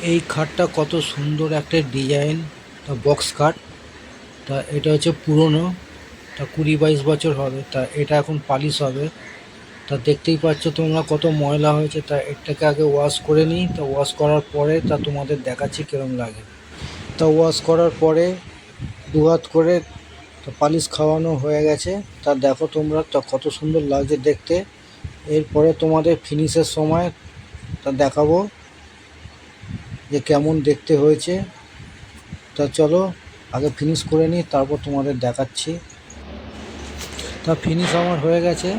এই খাটটা কত সুন্দর একটা ডিজাইন, তা বক্স খাট। তা এটা হচ্ছে পুরনো, তা 20-22 বছর হবে। তা এটা এখন পালিশ হবে। তা দেখতেই পাচ্ছ তোমরা কত ময়লা হয়েছে। তা এটাকে আগে ওয়াশ করে নিই, তা ওয়াশ করার পরে তা তোমাদের দেখাচ্ছি কিরম লাগে। তা ওয়াশ করার পরে দু হাত করে তো পালিশ খাওয়ানো হয়ে গেছে। তা দেখো তোমরা, তা কত সুন্দর লাগছে দেখতে। এরপরে তোমাদের ফিনিশের সময় তা দেখাবো যে কেমন দেখতে হয়েছে। তা চলো আগে ফিনিশ করে নিই, তারপর তোমাদের দেখাচ্ছি। তা ফিনিশ আমার হয়ে গেছে।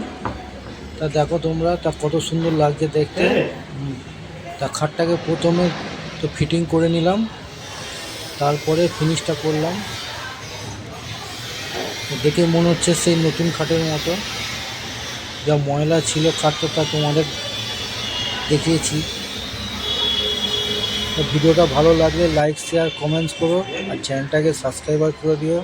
তা দেখো তোমরা, তা কত সুন্দর লাগছে দেখতে। তা খাটটাকে প্রথমে তো ফিটিং করে নিলাম, তারপরে ফিনিশটা করলাম। দেখে মনে হচ্ছে সেই নতুন খাটের মতো। যা ময়লা ছিল খাটটা তা তোমাদের দেখিয়েছি। তো ভিডিওটা ভালো লাগলে লাইক শেয়ার কমেন্টস করো, আর চ্যানেলটাকে সাবস্ক্রাইবার করে দিও।